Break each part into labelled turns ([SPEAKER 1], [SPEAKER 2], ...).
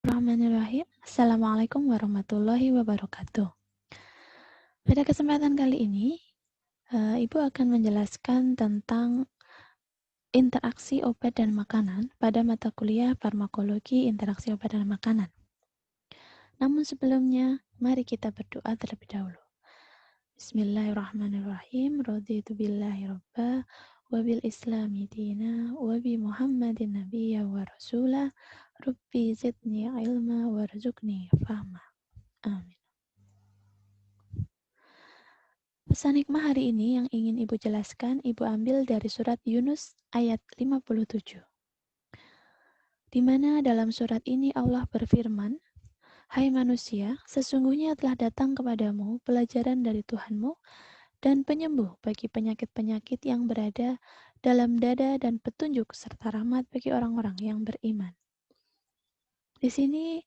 [SPEAKER 1] Bismillahirrahmanirrahim. Assalamualaikum warahmatullahi wabarakatuh. Pada kesempatan kali ini, Ibu akan menjelaskan tentang interaksi obat dan makanan pada mata kuliah farmakologi interaksi obat dan makanan. Namun sebelumnya, mari kita berdoa terlebih dahulu. Bismillahirrahmanirrahim. Raditu billahi robba wa bil islami dina wa bi muhammadin nabiyya wa rasulah. Rabbi zidni ilma warzuqni fahma. Amin. Pesan hikmah hari ini yang ingin Ibu jelaskan, Ibu ambil dari surat Yunus ayat 57. Di mana dalam surat ini Allah berfirman, "Hai manusia, sesungguhnya telah datang kepadamu pelajaran dari Tuhanmu dan penyembuh bagi penyakit-penyakit yang berada dalam dada dan petunjuk serta rahmat bagi orang-orang yang beriman." Di sini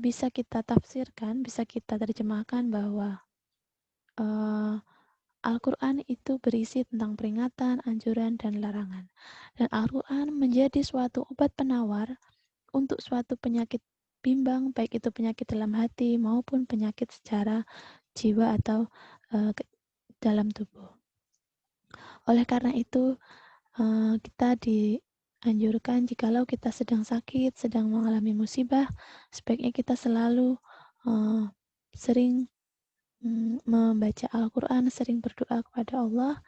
[SPEAKER 1] bisa kita tafsirkan, bisa kita terjemahkan bahwa Al-Quran itu berisi tentang peringatan, anjuran, dan larangan. Dan Al-Quran menjadi suatu obat penawar untuk suatu penyakit bimbang, baik itu penyakit dalam hati maupun penyakit secara jiwa atau dalam tubuh. Oleh karena itu, kita dianjurkan jikalau kita sedang sakit, sedang mengalami musibah, sebaiknya kita selalu sering membaca Al-Quran, sering berdoa kepada Allah,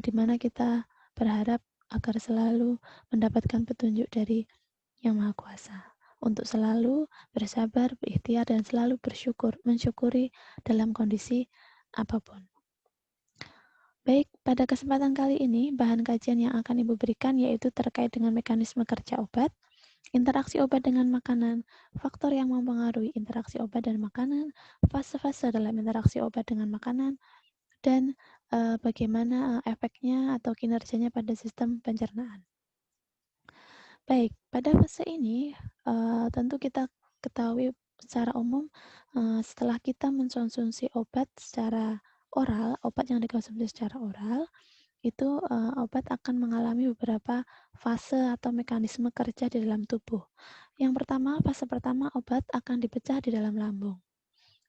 [SPEAKER 1] di mana kita berharap agar selalu mendapatkan petunjuk dari Yang Maha Kuasa. Untuk selalu bersabar, berikhtiar, dan selalu mensyukuri dalam kondisi apapun. Baik, pada kesempatan kali ini, bahan kajian yang akan Ibu berikan yaitu terkait dengan mekanisme kerja obat, interaksi obat dengan makanan, faktor yang mempengaruhi interaksi obat dan makanan, fase-fase dalam interaksi obat dengan makanan, dan bagaimana efeknya atau kinerjanya pada sistem pencernaan. Baik, pada fase ini tentu kita ketahui secara umum setelah kita mengkonsumsi obat secara oral, obat yang dikonsumsi secara oral, itu obat akan mengalami beberapa fase atau mekanisme kerja di dalam tubuh. Yang pertama, fase pertama obat akan dipecah di dalam lambung.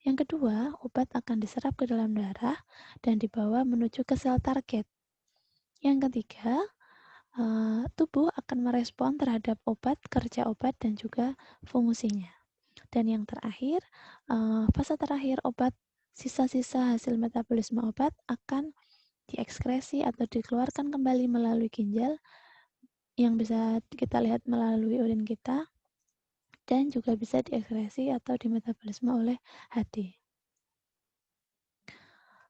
[SPEAKER 1] Yang kedua, obat akan diserap ke dalam darah dan dibawa menuju ke sel target. Yang ketiga, tubuh akan merespon terhadap obat, kerja obat, dan juga fungsinya. Dan yang terakhir, fase terakhir obat, sisa-sisa hasil metabolisme obat akan diekskresi atau dikeluarkan kembali melalui ginjal yang bisa kita lihat melalui urin kita dan juga bisa diekskresi atau dimetabolisme oleh hati.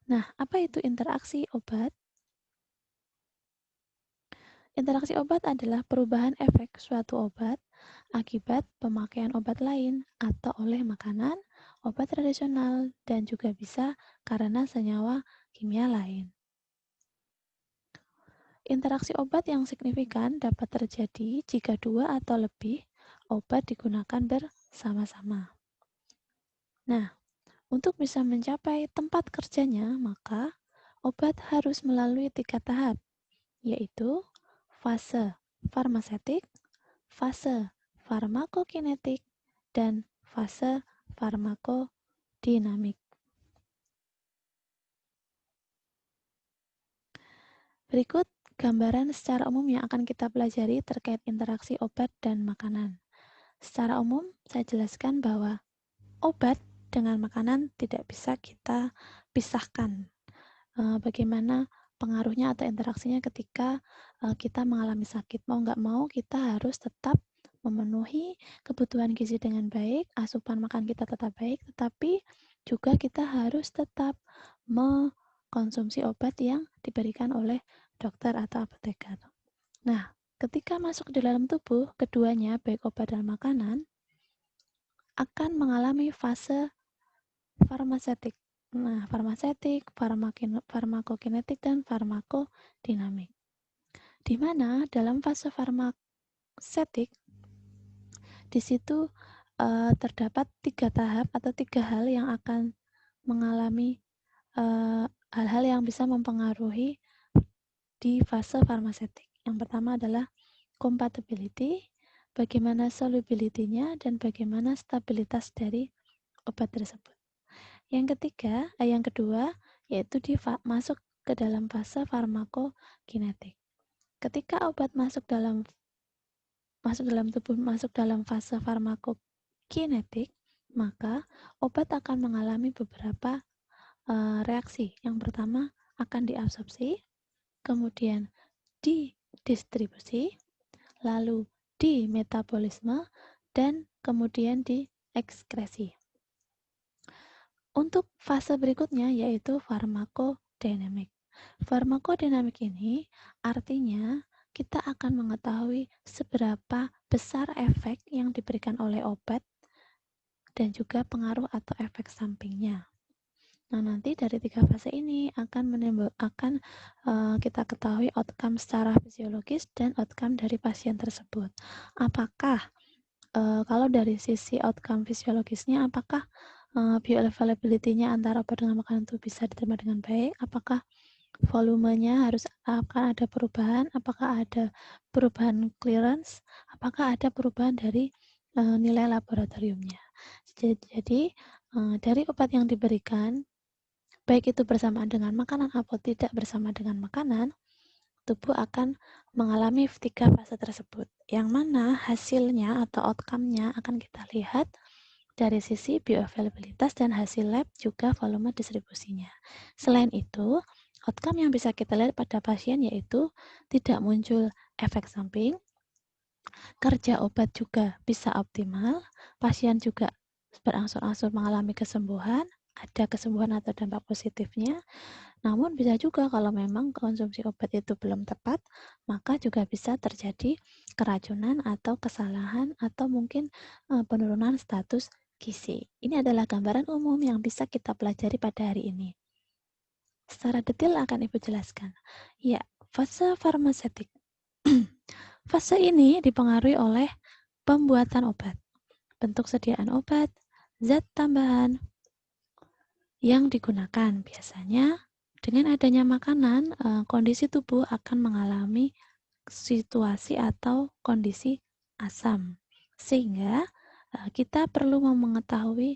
[SPEAKER 1] Nah, apa itu interaksi obat? Interaksi obat adalah perubahan efek suatu obat akibat pemakaian obat lain atau oleh makanan, obat tradisional, dan juga bisa karena senyawa kimia lain. Interaksi obat yang signifikan dapat terjadi jika dua atau lebih obat digunakan bersama-sama. Nah, untuk bisa mencapai tempat kerjanya, maka obat harus melalui 3 tahap, yaitu fase farmasetik, fase farmakokinetik, dan fase farmakodinamik. Berikut gambaran secara umum yang akan kita pelajari terkait interaksi obat dan makanan. Secara umum, saya jelaskan bahwa obat dengan makanan tidak bisa kita pisahkan. Bagaimana pengaruhnya atau interaksinya ketika kita mengalami sakit. Mau nggak mau kita harus tetap memenuhi kebutuhan gizi dengan baik, asupan makan kita tetap baik, tetapi juga kita harus tetap mengkonsumsi obat yang diberikan oleh dokter atau apoteker. Nah, ketika masuk di dalam tubuh, keduanya, baik obat dan makanan, akan mengalami fase farmasetik. Nah, farmasetik, farmakokinetik, dan farmakodinamik. Di mana dalam fase farmasetik, di situ terdapat 3 tahap atau 3 hal yang akan mengalami hal-hal yang bisa mempengaruhi di fase farmasetik. Yang pertama adalah compatibility, bagaimana solubility-nya, dan bagaimana stabilitas dari obat tersebut. Yang kedua, yaitu masuk ke dalam fase farmakokinetik. Ketika obat masuk dalam tubuh, masuk dalam fase farmakokinetik, maka obat akan mengalami beberapa reaksi. Yang pertama akan diabsorpsi, kemudian didistribusi, lalu dimetabolisme, dan kemudian diekskresi. Untuk fase berikutnya yaitu farmakodinamik. Farmakodinamik ini artinya kita akan mengetahui seberapa besar efek yang diberikan oleh obat dan juga pengaruh atau efek sampingnya. Nah, nanti dari 3 fase ini akan kita ketahui outcome secara fisiologis dan outcome dari pasien tersebut. Apakah kalau dari sisi outcome fisiologisnya, apakah bioavailability-nya antara obat dengan makanan itu bisa diterima dengan baik? Apakah volumenya akan ada perubahan? Apakah ada perubahan clearance? Apakah ada perubahan dari nilai laboratoriumnya? Jadi dari obat yang diberikan, baik itu bersamaan dengan makanan atau tidak bersama dengan makanan, tubuh akan mengalami 3 fase tersebut. Yang mana hasilnya atau outcome-nya akan kita lihat dari sisi bioavailabilitas dan hasil lab juga volume distribusinya. Selain itu, outcome yang bisa kita lihat pada pasien yaitu tidak muncul efek samping, kerja obat juga bisa optimal, pasien juga berangsur-angsur mengalami kesembuhan, ada kesembuhan atau dampak positifnya. Namun bisa juga kalau memang konsumsi obat itu belum tepat, maka juga bisa terjadi keracunan atau kesalahan atau mungkin penurunan status gizi. Ini adalah gambaran umum yang bisa kita pelajari pada hari ini. Secara detail akan Ibu jelaskan. Ya, fase farmasetik. Fase ini dipengaruhi oleh pembuatan obat, bentuk sediaan obat, zat tambahan yang digunakan. Biasanya dengan adanya makanan, kondisi tubuh akan mengalami situasi atau kondisi asam. Sehingga kita perlu mengetahui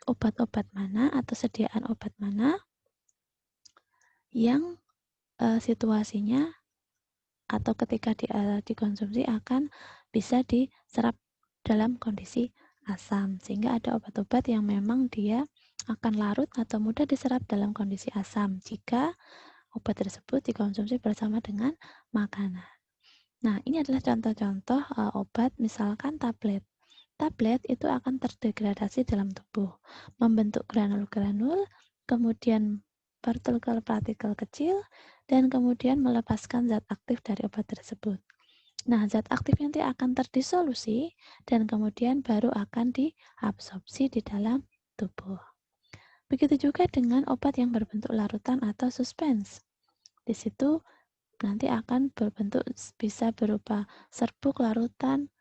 [SPEAKER 1] obat-obat mana atau sediaan obat mana yang situasinya atau ketika dikonsumsi akan bisa diserap dalam kondisi asam. Sehingga ada obat-obat yang memang dia akan larut atau mudah diserap dalam kondisi asam jika obat tersebut dikonsumsi bersama dengan makanan. Nah, ini adalah contoh-contoh obat, misalkan tablet. Tablet itu akan terdegradasi dalam tubuh, membentuk granul-granul, kemudian partikel-partikel kecil, dan kemudian melepaskan zat aktif dari obat tersebut. Nah, zat aktif nanti akan terdisolusi dan kemudian baru akan diabsorpsi di dalam tubuh. Begitu juga dengan obat yang berbentuk larutan atau suspens. Di situ nanti akan berbentuk bisa berupa serbuk, larutan,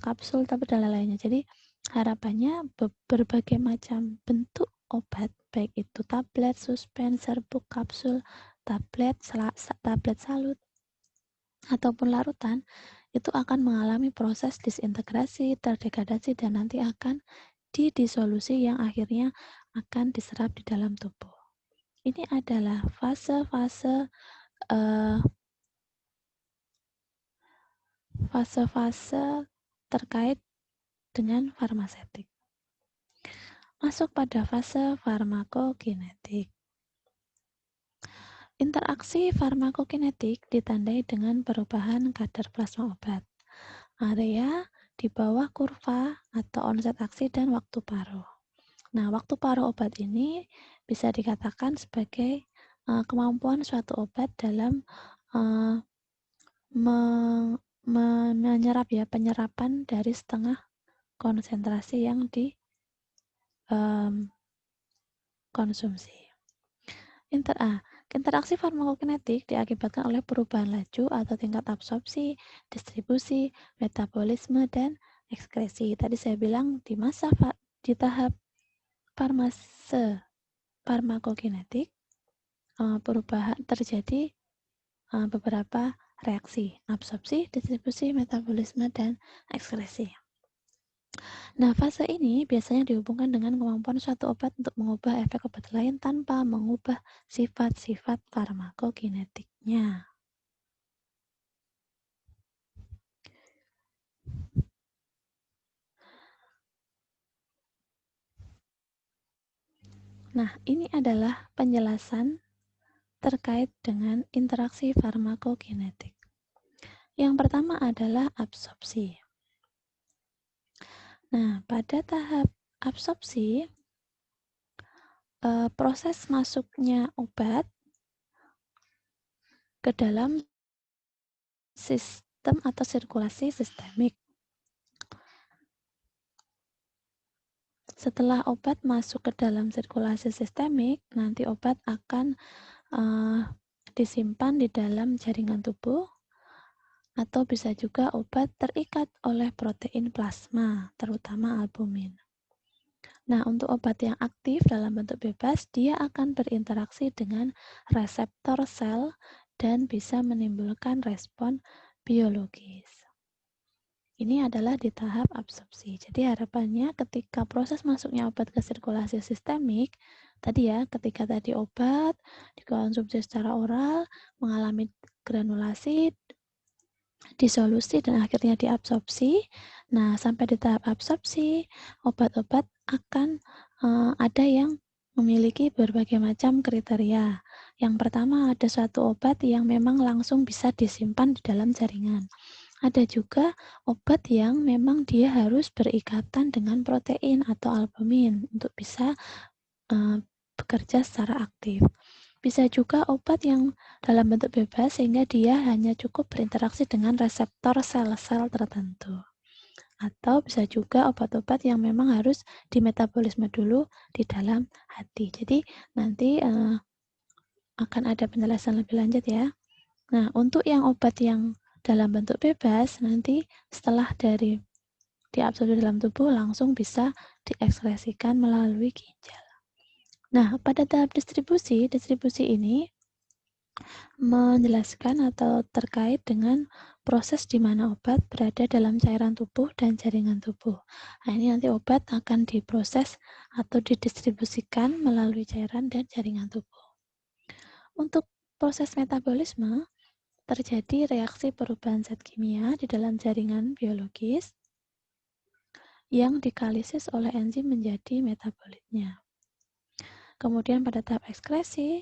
[SPEAKER 1] kapsul, tapi dan lain-lainnya. Jadi harapannya berbagai macam bentuk obat, baik itu tablet, suspens, serbuk, kapsul, tablet salut, ataupun larutan, itu akan mengalami proses disintegrasi, terdegradasi, dan nanti akan didisolusi yang akhirnya akan diserap di dalam tubuh. Ini adalah fase-fase terkait dengan farmasetik. Masuk pada fase farmakokinetik. Interaksi farmakokinetik ditandai dengan perubahan kadar plasma obat, area di bawah kurva atau onset aksi, dan waktu paruh. Nah, waktu paruh obat ini bisa dikatakan sebagai kemampuan suatu obat dalam menyerap penyerapan dari setengah konsentrasi yang dikonsumsi. Interaksi farmakokinetik diakibatkan oleh perubahan laju atau tingkat absorpsi, distribusi, metabolisme, dan ekskresi. Tadi saya bilang di tahap farmakokinetik perubahan terjadi beberapa reaksi, absorpsi, distribusi, metabolisme, dan ekskresi. Nah, fase ini biasanya dihubungkan dengan kemampuan suatu obat untuk mengubah efek obat lain tanpa mengubah sifat-sifat farmakokinetiknya. Nah, ini adalah penjelasan terkait dengan interaksi farmakokinetik. Yang pertama adalah absorpsi. Nah, pada tahap absorpsi, proses masuknya obat ke dalam sistem atau sirkulasi sistemik. Setelah obat masuk ke dalam sirkulasi sistemik, nanti obat akan disimpan di dalam jaringan tubuh, atau bisa juga obat terikat oleh protein plasma, terutama albumin. Nah, untuk obat yang aktif dalam bentuk bebas, dia akan berinteraksi dengan reseptor sel dan bisa menimbulkan respon biologis. Ini adalah di tahap absorpsi. Jadi harapannya ketika proses masuknya obat ke sirkulasi sistemik, tadi ya, ketika tadi obat dikonsumsi secara oral, mengalami granulasi, disolusi, dan akhirnya diabsorpsi. Nah, sampai di tahap absorpsi, obat-obat akan ada yang memiliki berbagai macam kriteria. Yang pertama, ada suatu obat yang memang langsung bisa disimpan di dalam jaringan. Ada juga obat yang memang dia harus berikatan dengan protein atau albumin untuk bisa bekerja secara aktif. Bisa juga obat yang dalam bentuk bebas sehingga dia hanya cukup berinteraksi dengan reseptor sel-sel tertentu. Atau bisa juga obat-obat yang memang harus dimetabolisme dulu di dalam hati. Jadi nanti akan ada penjelasan lebih lanjut ya. Nah, untuk yang obat yang dalam bentuk bebas, nanti setelah dari diabsorpsi dalam tubuh langsung bisa diekskresikan melalui ginjal. Nah, pada tahap distribusi ini menjelaskan atau terkait dengan proses di mana obat berada dalam cairan tubuh dan jaringan tubuh. Nah, ini nanti obat akan diproses atau didistribusikan melalui cairan dan jaringan tubuh. Untuk proses metabolisme, terjadi reaksi perubahan zat kimia di dalam jaringan biologis yang dikalisis oleh enzim menjadi metabolitnya. Kemudian pada tahap ekskresi,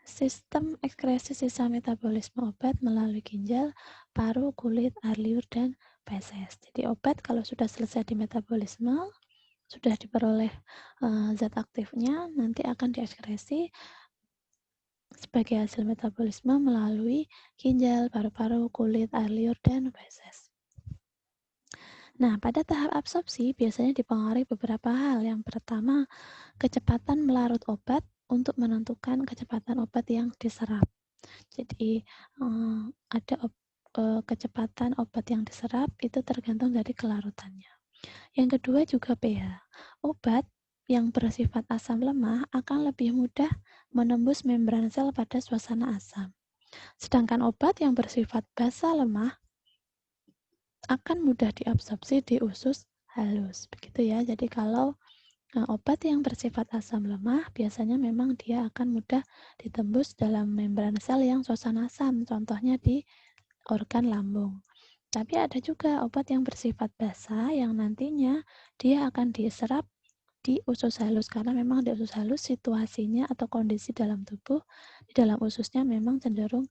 [SPEAKER 1] sistem ekskresi sisa metabolisme obat melalui ginjal, paru, kulit, air liur, dan feses. Jadi obat kalau sudah selesai di metabolisme, sudah diperoleh zat aktifnya, nanti akan diekskresi sebagai hasil metabolisme melalui ginjal, paru-paru, kulit, air liur, dan feses. Nah, pada tahap absorpsi biasanya dipengaruhi beberapa hal. Yang pertama, kecepatan melarut obat untuk menentukan kecepatan obat yang diserap. Jadi, ada kecepatan obat yang diserap itu tergantung dari kelarutannya. Yang kedua juga pH. Obat yang bersifat asam lemah akan lebih mudah menembus membran sel pada suasana asam. Sedangkan obat yang bersifat basa lemah akan mudah diabsorpsi di usus halus. Begitu ya. Jadi kalau obat yang bersifat asam lemah biasanya memang dia akan mudah ditembus dalam membran sel yang suasana asam. Contohnya di organ lambung. Tapi ada juga obat yang bersifat basa yang nantinya dia akan diserap di usus halus karena memang di usus halus situasinya atau kondisi dalam tubuh di dalam ususnya memang cenderung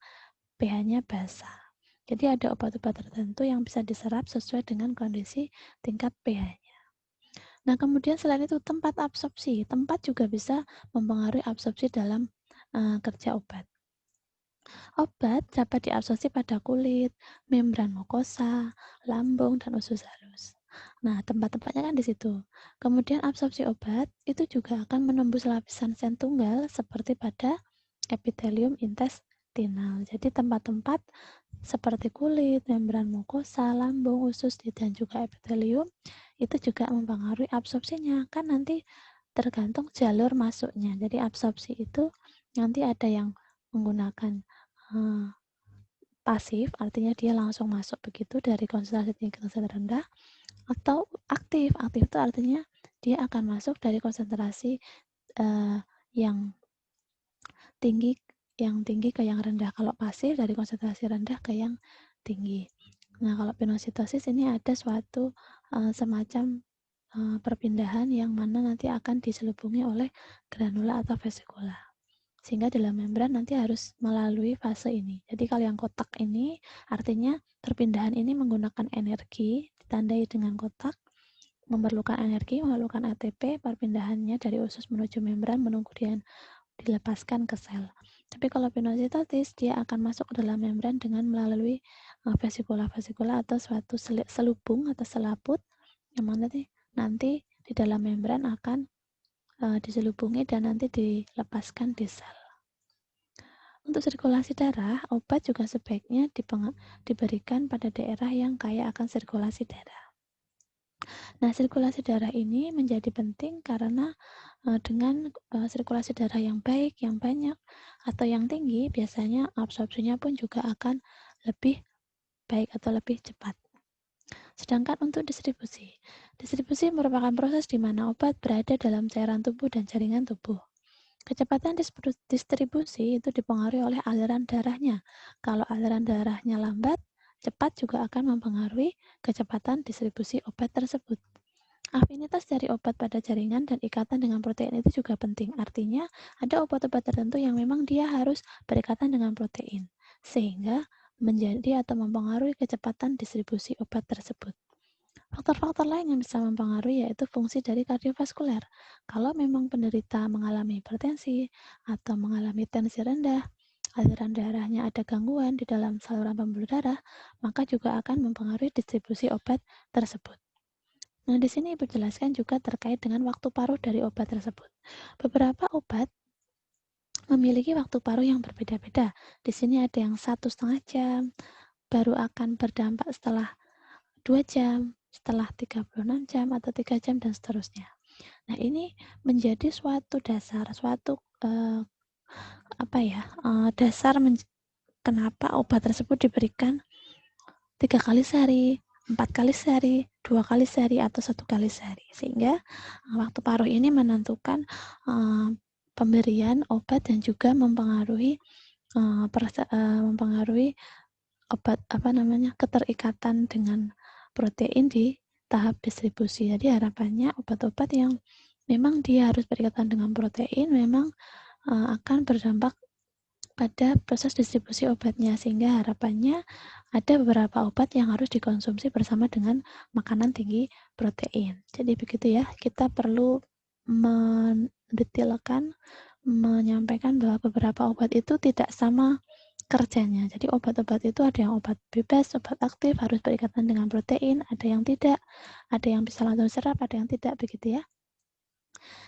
[SPEAKER 1] pH-nya basa. Jadi ada obat-obat tertentu yang bisa diserap sesuai dengan kondisi tingkat pH-nya. Nah, kemudian selain itu tempat absorpsi. Tempat juga bisa mempengaruhi absorpsi dalam kerja obat. Obat dapat diabsorpsi pada kulit, membran mukosa, lambung, dan usus halus. Nah, tempat-tempatnya kan di situ. Kemudian absorpsi obat itu juga akan menembus lapisan sen tunggal seperti pada epitelium intestinal. Jadi tempat-tempat seperti kulit, membran mukosa, lambung, usus, dan juga epitelium itu juga mempengaruhi absorpsinya. Kan nanti tergantung jalur masuknya. Jadi absorpsi itu nanti ada yang menggunakan pasif, artinya dia langsung masuk begitu dari konsentrasi tinggi ke konsentrasi rendah, atau aktif. Aktif itu artinya dia akan masuk dari konsentrasi yang tinggi ke yang rendah. Kalau pasif dari konsentrasi rendah ke yang tinggi. Nah, kalau pinositosis ini ada suatu semacam perpindahan yang mana nanti akan diselubungi oleh granula atau vesikula. Sehingga dalam membran nanti harus melalui fase ini. Jadi kalau yang kotak ini artinya perpindahan ini menggunakan energi, ditandai dengan kotak, memerlukan energi, memerlukan ATP, perpindahannya dari usus menuju membran menunggu dia dilepaskan ke sel. Tapi kalau pinositosis, dia akan masuk ke dalam membran dengan melalui vesikula-vesikula atau suatu selubung atau selaput yang mana nanti di dalam membran akan diselubungi dan nanti dilepaskan di sel. Untuk sirkulasi darah, obat juga sebaiknya diberikan pada daerah yang kaya akan sirkulasi darah. Nah, sirkulasi darah ini menjadi penting karena dengan sirkulasi darah yang baik, yang banyak, atau yang tinggi, biasanya absorpsinya pun juga akan lebih baik atau lebih cepat. Sedangkan untuk distribusi merupakan proses di mana obat berada dalam cairan tubuh dan jaringan tubuh. Kecepatan distribusi itu dipengaruhi oleh aliran darahnya. Kalau aliran darahnya lambat, cepat juga akan mempengaruhi kecepatan distribusi obat tersebut. Afinitas dari obat pada jaringan dan ikatan dengan protein itu juga penting. Artinya, ada obat-obat tertentu yang memang dia harus berikatan dengan protein, sehingga menjadi atau mempengaruhi kecepatan distribusi obat tersebut. Faktor-faktor lain yang bisa mempengaruhi yaitu fungsi dari kardiovaskuler. Kalau memang penderita mengalami hipertensi atau mengalami tensi rendah, aliran darahnya ada gangguan di dalam saluran pembuluh darah, maka juga akan mempengaruhi distribusi obat tersebut. Nah, di sini Ibu jelaskan juga terkait dengan waktu paruh dari obat tersebut. Beberapa obat memiliki waktu paruh yang berbeda-beda. Di sini ada yang 1,5 jam, baru akan berdampak setelah 2 jam, setelah 36 jam atau 3 jam dan seterusnya. Nah, ini menjadi suatu dasar, suatu dasar kenapa obat tersebut diberikan 3 kali sehari, 4 kali sehari, 2 kali sehari atau 1 kali sehari. Sehingga waktu paruh ini menentukan pemberian obat dan juga mempengaruhi obat keterikatan dengan protein di tahap distribusi. Jadi harapannya obat-obat yang memang dia harus berikatan dengan protein memang akan berdampak pada proses distribusi obatnya, sehingga harapannya ada beberapa obat yang harus dikonsumsi bersama dengan makanan tinggi protein. Jadi begitu ya, kita perlu mendetailkan, menyampaikan bahwa beberapa obat itu tidak sama kerjanya. Jadi obat-obat itu ada yang obat bebas, obat aktif, harus berikatan dengan protein, ada yang tidak, ada yang bisa langsung serap, ada yang tidak, begitu ya.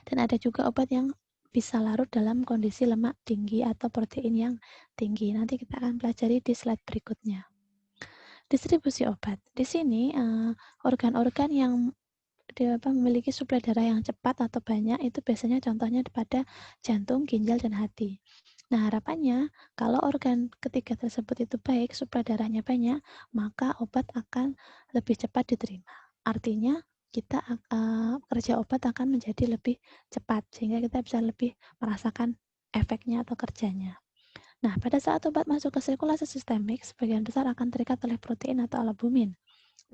[SPEAKER 1] Dan ada juga obat yang bisa larut dalam kondisi lemak tinggi atau protein yang tinggi. Nanti kita akan pelajari di slide berikutnya. Distribusi obat. Di sini organ-organ yang memiliki suplai darah yang cepat atau banyak itu biasanya contohnya pada jantung, ginjal, dan hati. Nah, harapannya kalau organ ketiga tersebut itu baik, suplai darahnya banyak, maka obat akan lebih cepat diterima. Artinya kita kerja obat akan menjadi lebih cepat sehingga kita bisa lebih merasakan efeknya atau kerjanya. Nah, pada saat obat masuk ke sirkulasi sistemik, sebagian besar akan terikat oleh protein atau albumin.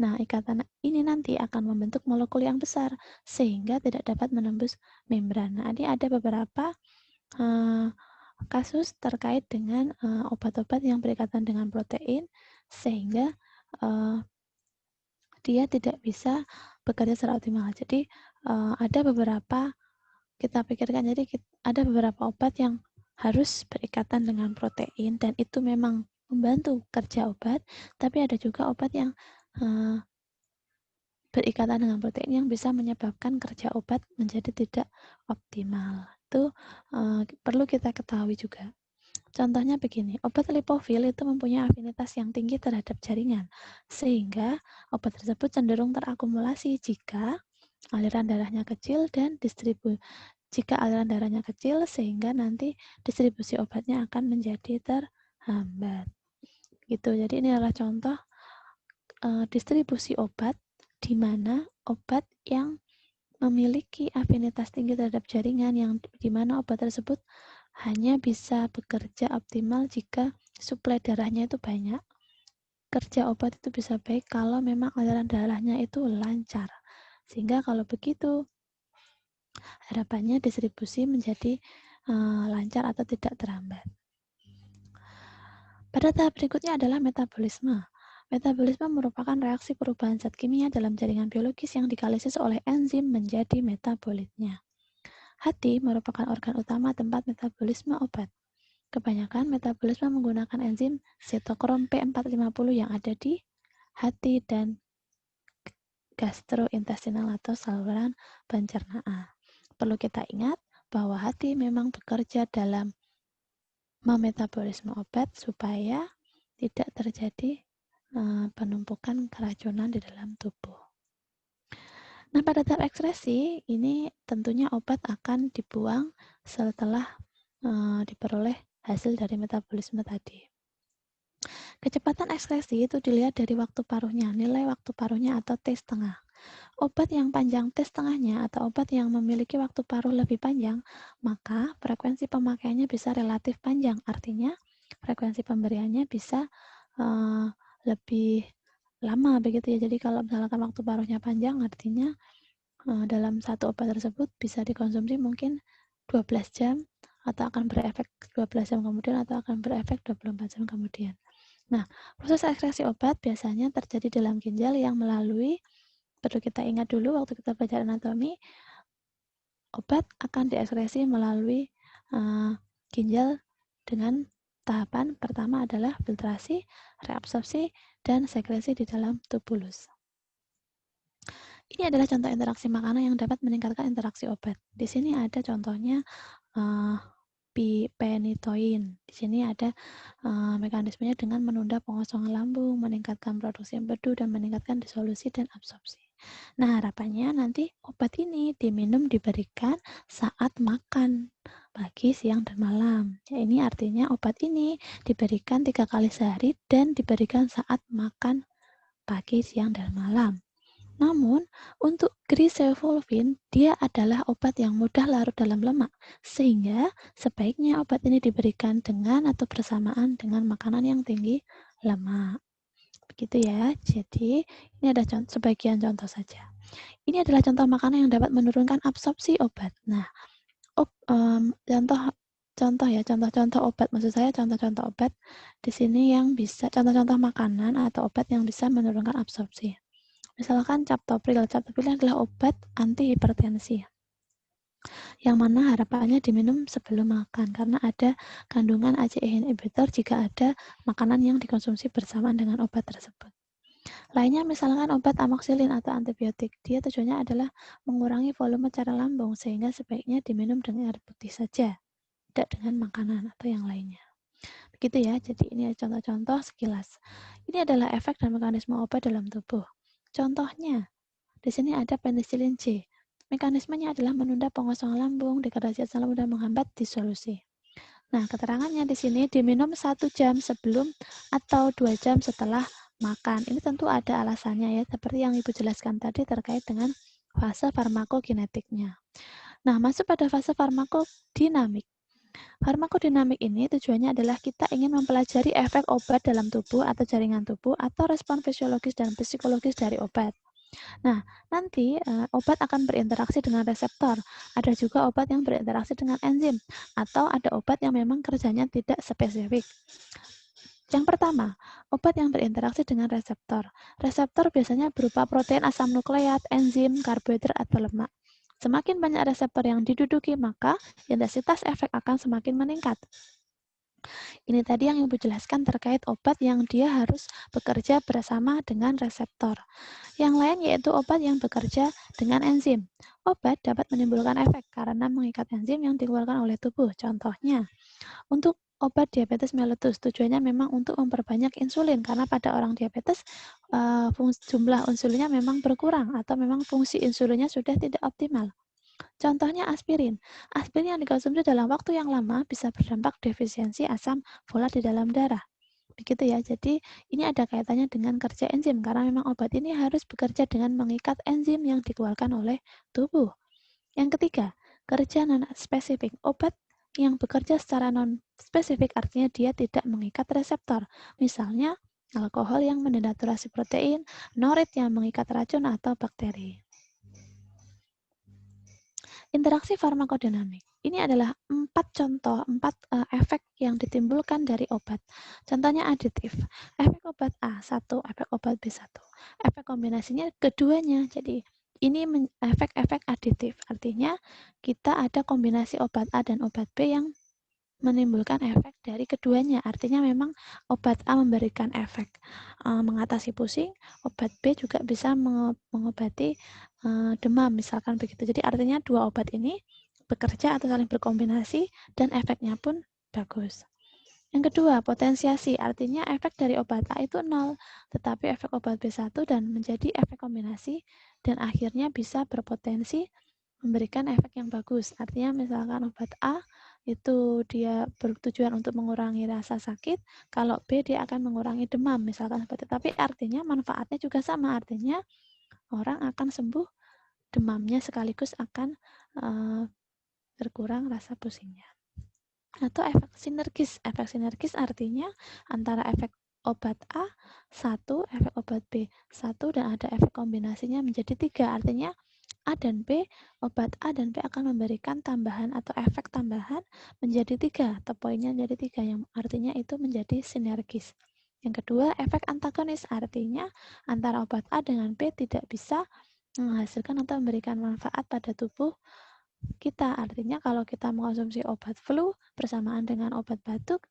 [SPEAKER 1] Nah, ikatan ini nanti akan membentuk molekul yang besar sehingga tidak dapat menembus membran. Nah, ini ada beberapa kasus terkait dengan obat-obat yang berikatan dengan protein sehingga dia tidak bisa bekerja secara optimal. Jadi ada beberapa kita pikirkan, jadi ada beberapa obat yang harus berikatan dengan protein dan itu memang membantu kerja obat, tapi ada juga obat yang berikatan dengan protein yang bisa menyebabkan kerja obat menjadi tidak optimal. Itu perlu kita ketahui juga. Contohnya begini, obat lipofil itu mempunyai afinitas yang tinggi terhadap jaringan, sehingga obat tersebut cenderung terakumulasi jika aliran darahnya kecil dan jika aliran darahnya kecil sehingga nanti distribusi obatnya akan menjadi terhambat. Gitu. Jadi ini adalah contoh distribusi obat di mana obat yang memiliki afinitas tinggi terhadap jaringan yang di mana obat tersebut hanya bisa bekerja optimal jika suplai darahnya itu banyak. Kerja obat itu bisa baik kalau memang aliran darahnya itu lancar. Sehingga kalau begitu harapannya distribusi menjadi lancar atau tidak terhambat. Pada tahap berikutnya adalah metabolisme. Metabolisme merupakan reaksi perubahan zat kimia dalam jaringan biologis yang dikalisis oleh enzim menjadi metabolitnya. Hati merupakan organ utama tempat metabolisme obat. Kebanyakan metabolisme menggunakan enzim sitokrom P450 yang ada di hati dan gastrointestinal atau saluran pencernaan. Perlu kita ingat bahwa hati memang bekerja dalam memetabolisme obat supaya tidak terjadi penumpukan keracunan di dalam tubuh. Nah, pada tahap ekskresi, ini tentunya obat akan dibuang setelah diperoleh hasil dari metabolisme tadi. Kecepatan ekskresi itu dilihat dari waktu paruhnya, nilai waktu paruhnya atau T setengah. Obat yang panjang T setengahnya atau obat yang memiliki waktu paruh lebih panjang, maka frekuensi pemakaiannya bisa relatif panjang. Artinya, frekuensi pemberiannya bisa lebih lama begitu ya. Jadi kalau misalkan waktu paruhnya panjang, artinya dalam satu obat tersebut bisa dikonsumsi mungkin 12 jam atau akan berefek 12 jam kemudian atau akan berefek 24 jam kemudian. Nah, proses ekskresi obat biasanya terjadi dalam ginjal yang melalui, perlu kita ingat dulu waktu kita belajar anatomi, obat akan diekskresi melalui ginjal dengan tahapan pertama adalah filtrasi, reabsorpsi, dan sekresi di dalam tubulus. Ini adalah contoh interaksi makanan yang dapat meningkatkan interaksi obat. Di sini ada contohnya phenytoin. Di sini ada mekanismenya dengan menunda pengosongan lambung, meningkatkan produksi empedu, dan meningkatkan disolusi dan absorpsi. Nah, harapannya nanti obat ini diberikan saat makan, pagi, siang, dan malam. Ya, ini artinya obat ini diberikan 3 kali sehari dan diberikan saat makan pagi, siang, dan malam. Namun, untuk grisevulvin, dia adalah obat yang mudah larut dalam lemak, sehingga sebaiknya obat ini diberikan dengan atau bersamaan dengan makanan yang tinggi lemak. Begitu ya, jadi ini ada sebagian contoh saja. Ini adalah contoh makanan yang dapat menurunkan absorpsi obat. Nah, contoh-contoh obat, maksud saya contoh-contoh obat di sini yang bisa, contoh-contoh makanan atau obat yang bisa menurunkan absorpsi. Misalkan captopril. Captopril adalah obat anti hipertensi yang mana harapannya diminum sebelum makan karena ada kandungan ACE inhibitor jika ada makanan yang dikonsumsi bersamaan dengan obat tersebut. Lainnya misalkan obat amoxicillin atau antibiotik. Dia tujuannya adalah mengurangi volume cairan lambung sehingga sebaiknya diminum dengan air putih saja, tidak dengan makanan atau yang lainnya. Begitu ya, jadi ini contoh-contoh sekilas. Ini adalah efek dan mekanisme obat dalam tubuh. Contohnya, di sini ada penicillin G. Mekanismenya adalah menunda pengosongan lambung, degradasi asam lambung, dan menghambat disolusi. Nah, keterangannya di sini diminum 1 jam sebelum atau 2 jam setelah makan. Ini tentu ada alasannya ya, seperti yang Ibu jelaskan tadi terkait dengan fase farmakokinetiknya. Nah, masuk pada fase farmakodinamik. Farmakodinamik ini tujuannya adalah kita ingin mempelajari efek obat dalam tubuh atau jaringan tubuh atau respon fisiologis dan psikologis dari obat. Nah, nanti obat akan berinteraksi dengan reseptor. Ada juga obat yang berinteraksi dengan enzim, atau ada obat yang memang kerjanya tidak spesifik. Yang pertama, obat yang berinteraksi dengan reseptor. Reseptor biasanya berupa protein asam nukleat, enzim, karbohidrat, atau lemak. Semakin banyak reseptor yang diduduki, maka intensitas efek akan semakin meningkat. Ini tadi yang Ibu jelaskan terkait obat yang dia harus bekerja bersama dengan reseptor. Yang lain yaitu obat yang bekerja dengan enzim. Obat dapat menimbulkan efek karena mengikat enzim yang dikeluarkan oleh tubuh. Contohnya, untuk obat diabetes mellitus tujuannya memang untuk memperbanyak insulin karena pada orang diabetes jumlah insulinnya memang berkurang atau memang fungsi insulinnya sudah tidak optimal. Contohnya aspirin. Aspirin yang dikonsumsi dalam waktu yang lama bisa berdampak defisiensi asam folat di dalam darah. Begitu ya. Jadi ini ada kaitannya dengan kerja enzim karena memang obat ini harus bekerja dengan mengikat enzim yang dikeluarkan oleh tubuh. Yang ketiga, kerja non-spesifik. Obat yang bekerja secara non-spesifik artinya dia tidak mengikat reseptor. Misalnya, alkohol yang mendenaturasi protein, norit yang mengikat racun atau bakteri. Interaksi farmakodinamik. Ini adalah 4 efek yang ditimbulkan dari obat. Contohnya aditif. Efek obat A, 1, efek obat B1. Efek kombinasinya keduanya. Jadi ini efek-efek aditif. Artinya kita ada kombinasi obat A dan obat B yang menimbulkan efek dari keduanya. Artinya memang obat A memberikan efek mengatasi pusing, obat B juga bisa mengobati demam, misalkan begitu. Jadi artinya dua obat ini bekerja atau saling berkombinasi dan efeknya pun bagus. Yang kedua, potensiasi. Artinya efek dari obat A itu 0, tetapi efek obat B1 dan menjadi efek kombinasi dan akhirnya bisa berpotensi memberikan efek yang bagus. Artinya misalkan obat A itu dia bertujuan untuk mengurangi rasa sakit, kalau B dia akan mengurangi demam, misalkan seperti itu. Tapi artinya manfaatnya juga sama, artinya orang akan sembuh demamnya sekaligus akan berkurang rasa pusingnya. Atau efek sinergis. Efek sinergis artinya antara efek obat A 1, efek obat B 1, dan ada efek kombinasinya menjadi 3. Artinya A dan B, obat A dan B akan memberikan tambahan atau efek tambahan menjadi 3, atau poinnya menjadi 3, yang artinya itu menjadi sinergis. Yang kedua, efek antagonis, artinya antara obat A dengan B tidak bisa menghasilkan atau memberikan manfaat pada tubuh kita. Artinya kalau kita mengkonsumsi obat flu bersamaan dengan obat batuk,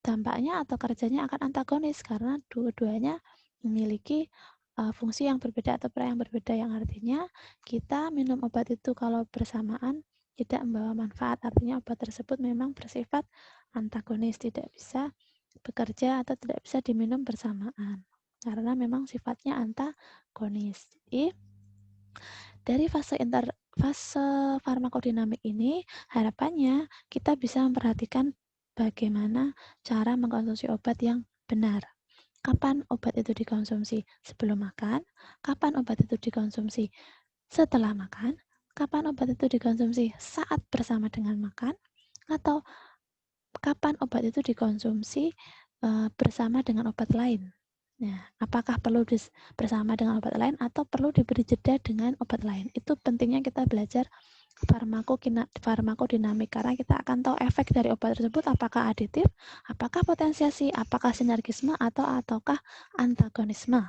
[SPEAKER 1] dampaknya atau kerjanya akan antagonis karena dua-duanya memiliki fungsi yang berbeda atau peran yang berbeda, yang artinya kita minum obat itu kalau bersamaan tidak membawa manfaat. Artinya obat tersebut memang bersifat antagonis, tidak bisa bekerja atau tidak bisa diminum bersamaan karena memang sifatnya antagonis. Jadi dari fase farmakodinamik ini harapannya kita bisa memperhatikan bagaimana cara mengkonsumsi obat yang benar. Kapan obat itu dikonsumsi sebelum makan, kapan obat itu dikonsumsi setelah makan, kapan obat itu dikonsumsi saat bersama dengan makan, atau kapan obat itu dikonsumsi bersama dengan obat lain. Nah, apakah perlu bersama dengan obat lain atau perlu diberi jeda dengan obat lain? Itu pentingnya kita belajar farmakodinamik karena kita akan tahu efek dari obat tersebut apakah aditif, apakah potensiasi, apakah sinergisme ataukah antagonisme.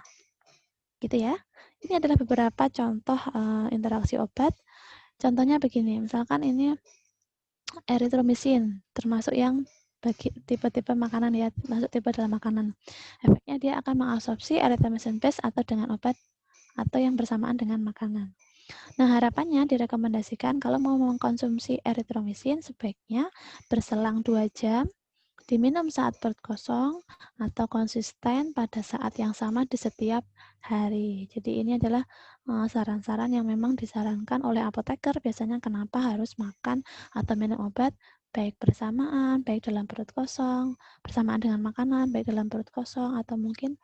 [SPEAKER 1] Gitu ya. Ini adalah beberapa contoh interaksi obat. Contohnya begini, misalkan ini eritromisin, termasuk yang bagi tipe-tipe makanan ya, masuk tipe dalam makanan. Efeknya dia akan mengabsorpsi eritromisin base atau dengan obat atau yang bersamaan dengan makanan. Nah, harapannya direkomendasikan kalau mau mengkonsumsi eritromisin sebaiknya berselang 2 jam, diminum saat perut kosong, atau konsisten pada saat yang sama di setiap hari. Jadi ini adalah saran-saran yang memang disarankan oleh apoteker biasanya kenapa harus makan atau minum obat baik bersamaan, baik dalam perut kosong, bersamaan dengan makanan, baik dalam perut kosong, atau mungkin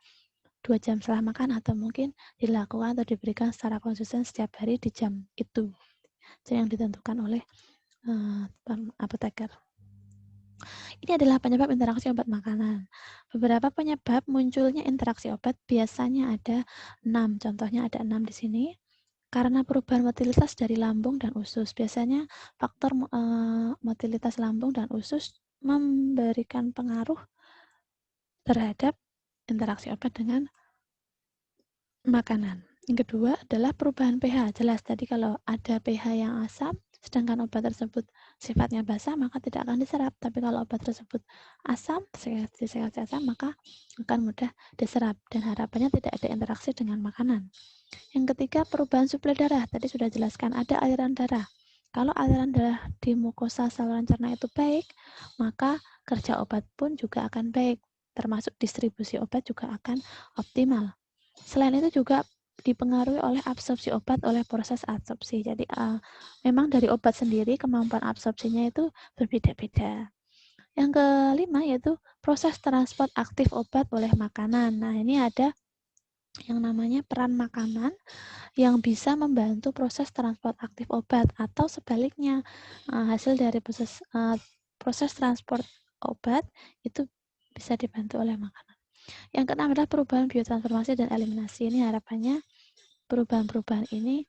[SPEAKER 1] 2 jam setelah makan, atau mungkin dilakukan atau diberikan secara konsisten setiap hari di jam itu yang ditentukan oleh apoteker. Ini adalah penyebab interaksi obat makanan. Beberapa penyebab munculnya interaksi obat biasanya ada 6. Contohnya ada 6 di sini. Karena perubahan motilitas dari lambung dan usus. Biasanya faktor motilitas lambung dan usus memberikan pengaruh terhadap interaksi obat dengan makanan. Yang kedua adalah perubahan pH. Jelas tadi kalau ada pH yang asam, sedangkan obat tersebut sifatnya basah, maka tidak akan diserap. Tapi kalau obat tersebut asam, disegasi asam, maka akan mudah diserap. Dan harapannya tidak ada interaksi dengan makanan. Yang ketiga, perubahan suplai darah. Tadi sudah jelaskan, ada aliran darah. Kalau aliran darah di mukosa saluran cerna itu baik, maka kerja obat pun juga akan baik. Termasuk distribusi obat juga akan optimal. Selain itu juga dipengaruhi oleh absorpsi obat oleh proses absorpsi. Jadi memang dari obat sendiri kemampuan absorpsinya itu berbeda-beda. Yang kelima yaitu proses transport aktif obat oleh makanan. Nah, ini ada yang namanya peran makanan yang bisa membantu proses transport aktif obat, atau sebaliknya hasil dari proses transport obat itu bisa dibantu oleh makanan. Yang keenam adalah perubahan biotransformasi dan eliminasi. Ini harapannya perubahan-perubahan ini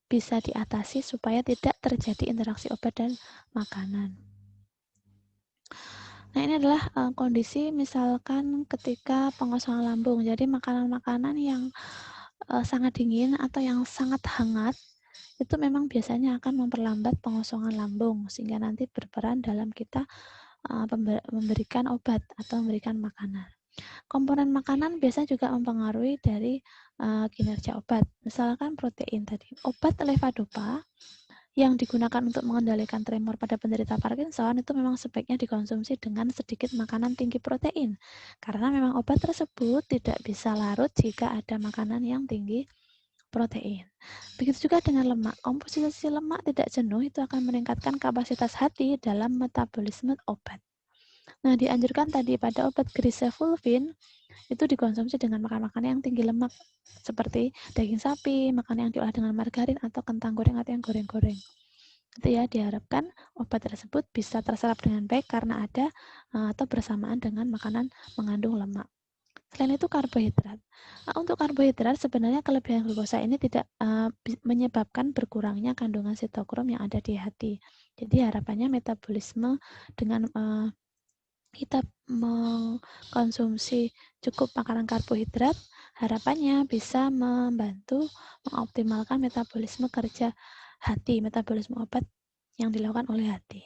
[SPEAKER 1] bisa diatasi supaya tidak terjadi interaksi obat dan makanan. Nah, ini adalah kondisi misalkan ketika pengosongan lambung. Jadi makanan-makanan yang sangat dingin atau yang sangat hangat itu memang biasanya akan memperlambat pengosongan lambung sehingga nanti berperan dalam kita memberikan obat atau memberikan makanan. Komponen makanan biasanya juga mempengaruhi dari kinerja obat. Misalkan protein tadi. Obat levodopa yang digunakan untuk mengendalikan tremor pada penderita Parkinson itu memang sebaiknya dikonsumsi dengan sedikit makanan tinggi protein. Karena memang obat tersebut tidak bisa larut jika ada makanan yang tinggi protein. Begitu juga dengan lemak. Komposisi lemak tidak jenuh itu akan meningkatkan kapasitas hati dalam metabolisme obat. Nah, dianjurkan tadi pada obat grisefulvin itu dikonsumsi dengan makan makanan yang tinggi lemak seperti daging sapi, makanan yang diolah dengan margarin atau kentang goreng atau yang goreng-goreng. Itu ya, diharapkan obat tersebut bisa terserap dengan baik karena ada atau bersamaan dengan makanan mengandung lemak. Selain itu karbohidrat. Untuk karbohidrat sebenarnya kelebihan glukosa ini tidak menyebabkan berkurangnya kandungan sitokrom yang ada di hati. Jadi harapannya metabolisme dengan kita mengkonsumsi cukup makanan karbohidrat, harapannya bisa membantu mengoptimalkan metabolisme kerja hati, metabolisme obat yang dilakukan oleh hati.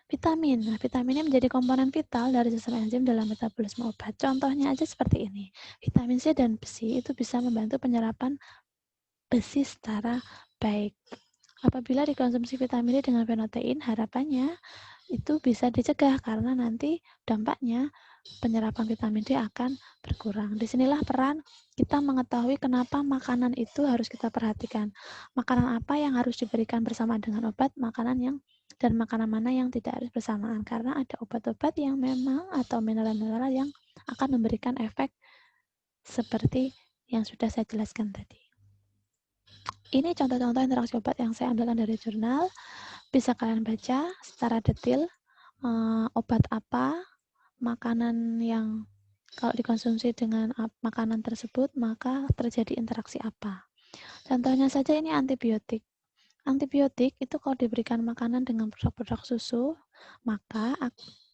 [SPEAKER 1] Vitamin. Nah, vitamin ini menjadi komponen vital dari sistem enzim dalam metabolisme obat. Contohnya aja seperti ini. Vitamin C dan besi itu bisa membantu penyerapan besi secara baik. Apabila dikonsumsi vitamin D dengan fenotein, harapannya itu bisa dicegah karena nanti dampaknya penyerapan vitamin D akan berkurang. Disinilah peran kita mengetahui kenapa makanan itu harus kita perhatikan. Makanan apa yang harus diberikan bersama dengan obat, makanan yang dan makanan mana yang tidak harus bersamaan. Karena ada obat-obat yang memang atau mineral-mineral yang akan memberikan efek seperti yang sudah saya jelaskan tadi. Ini contoh-contoh interaksi obat yang saya ambilkan dari jurnal. Bisa kalian baca secara detail obat apa, makanan yang kalau dikonsumsi dengan makanan tersebut maka terjadi interaksi apa. Contohnya saja ini antibiotik. Antibiotik itu kalau diberikan makanan dengan produk-produk susu, maka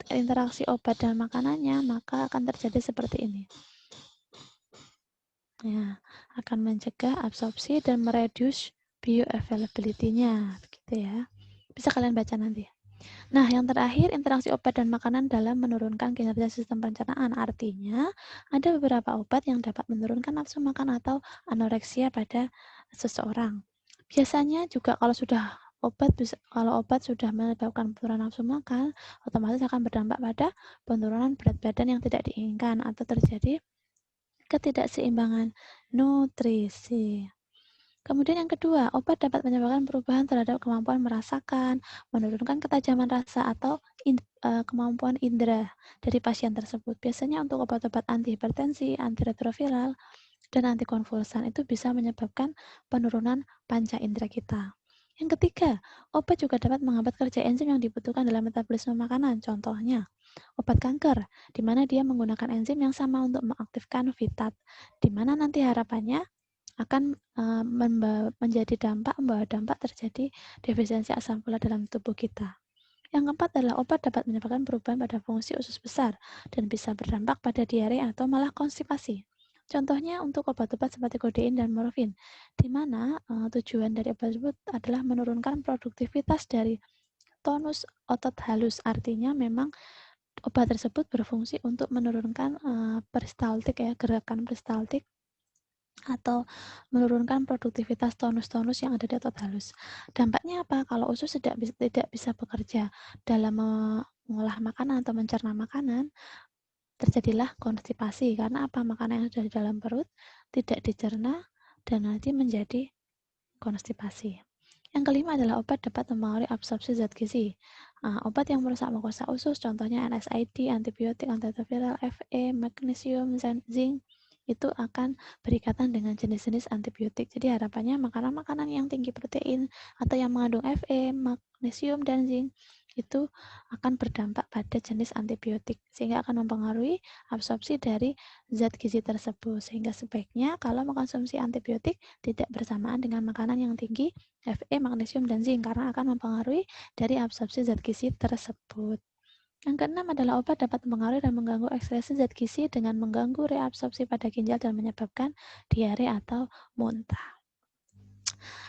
[SPEAKER 1] interaksi obat dan makanannya maka akan terjadi seperti ini. Ya, akan mencegah absorpsi dan mereduce bioavailability-nya, begitu ya. Bisa kalian baca nanti. Nah, yang terakhir, interaksi obat dan makanan dalam menurunkan kinerja sistem pencernaan. Artinya, ada beberapa obat yang dapat menurunkan nafsu makan atau anoreksia pada seseorang. Biasanya juga kalau obat sudah menyebabkan penurunan nafsu makan, otomatis akan berdampak pada penurunan berat badan yang tidak diinginkan atau terjadi ketidakseimbangan nutrisi. Kemudian yang kedua, obat dapat menyebabkan perubahan terhadap kemampuan merasakan, menurunkan ketajaman rasa atau kemampuan indera dari pasien tersebut. Biasanya untuk obat-obat antihipertensi, antiretroviral, dan antikonvulsan itu bisa menyebabkan penurunan panca indera kita. Yang ketiga, obat juga dapat menghambat kerja enzim yang dibutuhkan dalam metabolisme makanan. Contohnya, obat kanker, di mana dia menggunakan enzim yang sama untuk mengaktifkan vitat, di mana nanti harapannya akan membawa dampak terjadi defisiensi asam folat dalam tubuh kita. Yang keempat adalah obat dapat menyebabkan perubahan pada fungsi usus besar dan bisa berdampak pada diare atau malah konstipasi. Contohnya untuk obat-obat seperti kodein dan morfin, di mana tujuan dari obat tersebut adalah menurunkan produktivitas dari tonus otot halus. Artinya memang obat tersebut berfungsi untuk menurunkan peristaltik ya, gerakan peristaltik atau menurunkan produktivitas tonus-tonus yang ada di otot halus. Dampaknya apa? Kalau usus tidak bisa bekerja dalam mengolah makanan atau mencerna makanan, terjadilah konstipasi. Karena apa? Makanan yang sudah di dalam perut tidak dicerna dan nanti menjadi konstipasi. Yang kelima adalah obat dapat mempengaruhi absorpsi zat gizi. Obat yang merusak mukosa usus, contohnya NSAID, antibiotik, antiretroviral, Fe, magnesium, zinc, itu akan berikatan dengan jenis-jenis antibiotik. Jadi harapannya makanan-makanan yang tinggi protein atau yang mengandung Fe, magnesium, dan zinc itu akan berdampak pada jenis antibiotik sehingga akan mempengaruhi absorpsi dari zat gizi tersebut. Sehingga sebaiknya kalau mengkonsumsi antibiotik tidak bersamaan dengan makanan yang tinggi Fe, magnesium, dan zinc karena akan mempengaruhi dari absorpsi zat gizi tersebut. Yang keenam adalah obat dapat mempengaruhi dan mengganggu ekskresi zat gizi dengan mengganggu reabsorpsi pada ginjal dan menyebabkan diare atau muntah.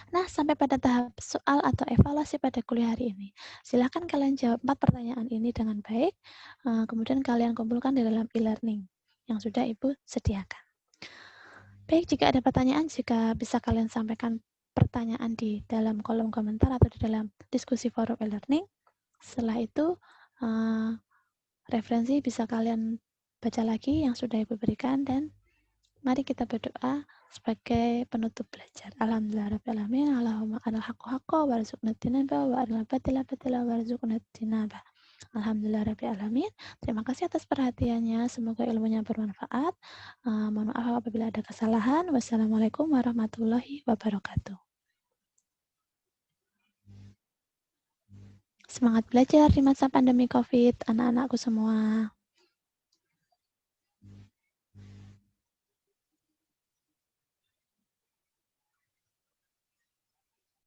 [SPEAKER 1] Nah, sampai pada tahap soal atau evaluasi pada kuliah hari ini. Silakan kalian jawab 4 pertanyaan ini dengan baik, kemudian kalian kumpulkan di dalam e-learning yang sudah Ibu sediakan. Baik, jika ada pertanyaan, jika bisa kalian sampaikan pertanyaan di dalam kolom komentar atau di dalam diskusi forum e-learning. Setelah itu, referensi bisa kalian baca lagi yang sudah Ibu berikan dan mari kita berdoa sebagai penutup belajar. Alhamdulillahirrahmanirrahim. Allahumma anal haqqo haqqo warzuqna tinaba wa anal batila batila warzuqna tinaba. Alhamdulillahirrahmanirrahim. Terima kasih atas perhatiannya. Semoga ilmunya bermanfaat. Mohon maaf apabila ada kesalahan. Wassalamualaikum warahmatullahi wabarakatuh. Semangat belajar di masa pandemi COVID, anak-anakku semua.